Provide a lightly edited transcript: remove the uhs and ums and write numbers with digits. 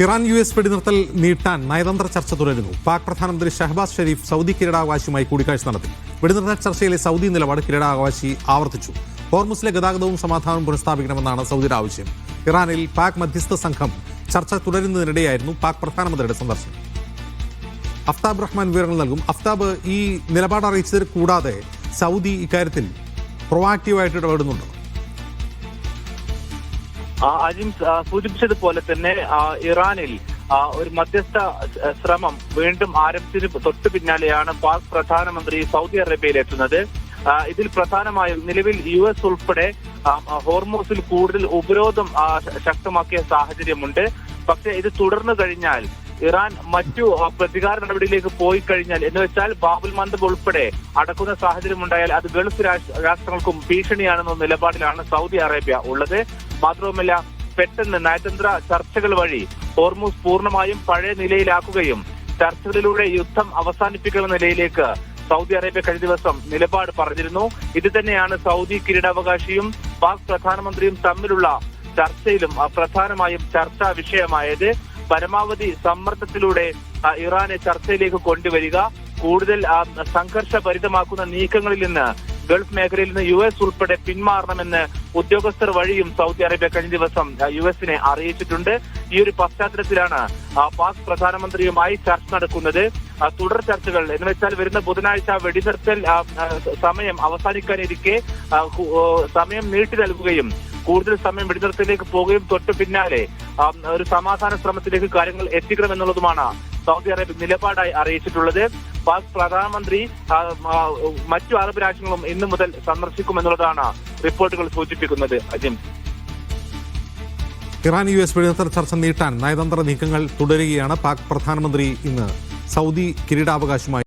Iran US വെടിനിർത്തൽ നീട്ടാൻ നയതന്ത്ര ചർച്ച തുടരുന്നു. പാക് പ്രധാനമന്ത്രി ഷഹബാസ് ഷെരീഫ് സൗദി കിരീടാവകാശിയുമായി കൂടിക്കാഴ്ച നടത്തി. വെടിനിർത്തൽ ചർച്ചയിലെ സൗദി നിലപാട് കിരീടാവകാശി ആവർത്തിച്ചു. ഹോർമുസിലെ ഗതാഗതവും സമാധാനവും പുനഃസ്ഥാപിക്കണമെന്നാണ് സൗദിയുടെ ആവശ്യം. ഇറാനിൽ പാക് മധ്യസ്ഥ സംഘം ചർച്ച തുടരുന്നതിനിടെയായിരുന്നു പാക് പ്രധാനമന്ത്രിയുടെ സന്ദർശനം. അഫ്താബ് റഹ്മാൻ വിവരങ്ങൾ നൽകും. അഫ്താബ്, ഈ നിലപാട് അറിയിച്ചതിൽ കൂടാതെ സൗദി ഇക്കാര്യത്തിൽ പ്രൊആക്റ്റീവായിട്ട് ഇടപെടുന്നുണ്ടോ? അജിം സൂചിപ്പിച്ചതുപോലെ തന്നെ ഇറാനിൽ ഒരു മധ്യസ്ഥ ശ്രമം വീണ്ടും ആരംഭിച്ചതിന് തൊട്ടു പിന്നാലെയാണ് പാക് പ്രധാനമന്ത്രി സൗദി അറേബ്യയിലെത്തുന്നത്. ഇതിൽ പ്രധാനമായും നിലവിൽ US ഉൾപ്പെടെ ഹോർമൂസിൽ കൂടുതൽ ഉപരോധം ശക്തമാക്കിയ സാഹചര്യമുണ്ട്. പക്ഷേ ഇത് തുടർന്നു കഴിഞ്ഞാൽ ഇറാൻ മറ്റു പ്രതികാര നടപടിയിലേക്ക് പോയി കഴിഞ്ഞാൽ എന്ന് വെച്ചാൽ ബാബുൽ മന്ദബ് ഉൾപ്പെടെ അടക്കുന്ന സാഹചര്യം ഉണ്ടായാൽ അത് ഗൾഫ് രാഷ്ട്രങ്ങൾക്കും ഭീഷണിയാണെന്ന നിലപാടിലാണ് സൗദി അറേബ്യ ഉള്ളത്. മാത്രവുമല്ല, പെട്ടെന്ന് നയതന്ത്ര ചർച്ചകൾ വഴി ഹോർമൂസ് പൂർണ്ണമായും പഴയ നിലയിലാക്കുകയും ചർച്ചകളിലൂടെ യുദ്ധം അവസാനിപ്പിക്കുന്ന നിലയിലേക്ക് സൗദി അറേബ്യ കഴിഞ്ഞ ദിവസം നിലപാട് പറഞ്ഞിരുന്നു. ഇത് തന്നെയാണ് സൗദി കിരീടാവകാശിയും പാക് പ്രധാനമന്ത്രിയും തമ്മിലുള്ള ചർച്ചയിലും പ്രധാനമായും ചർച്ചാ വിഷയമായത്. പരമാവധി സമ്മർദ്ദത്തിലൂടെ ഇറാനെ ചർച്ചയിലേക്ക് കൊണ്ടുവരിക, കൂടുതൽ സംഘർഷഭരിതമാക്കുന്ന നീക്കങ്ങളിൽ നിന്ന് ഗൾഫ് മേഖലയിൽ നിന്ന് US ഉൾപ്പെടെ പിന്മാറണമെന്ന് ഉദ്യോഗസ്ഥർ വഴിയും സൗദി അറേബ്യ കഴിഞ്ഞ ദിവസം US-നെ അറിയിച്ചിട്ടുണ്ട്. ഈ ഒരു പശ്ചാത്തലത്തിലാണ് പാക് പ്രധാനമന്ത്രിയുമായി ചർച്ച നടക്കുന്നത്. തുടർ ചർച്ചകൾ എന്ന് വെച്ചാൽ വരുന്ന ബുധനാഴ്ച വെടിനിർത്തൽ സമയം അവസാനിക്കാനിരിക്കെ സമയം നീട്ടി നൽകുകയും കൂടുതൽ സമയം വെടിനിർത്തലിലേക്ക് പോവുകയും തൊട്ടു പിന്നാലെ ഒരു സമാധാന ശ്രമത്തിലേക്ക് കാര്യങ്ങൾ എത്തിക്കണമെന്നുള്ളതുമാണ് സൗദി അറേബ്യ നിലപാടായി അറിയിച്ചിട്ടുള്ളത്. പാക് പ്രധാനമന്ത്രി മറ്റു അറബ് രാജ്യങ്ങളും ഇന്നു മുതൽ സന്ദർശിക്കുമെന്നുള്ളതാണ് റിപ്പോർട്ടുകൾ സൂചിപ്പിക്കുന്നത്. അജിം, ഇറാൻ US വെടിനിർത്തൽ ചർച്ച നീട്ടാൻ നയതന്ത്ര നീക്കങ്ങൾ തുടരുകയാണ്. പാക് പ്രധാനമന്ത്രി ഇന്ന് സൗദി കിരീടാവകാശിയുമായി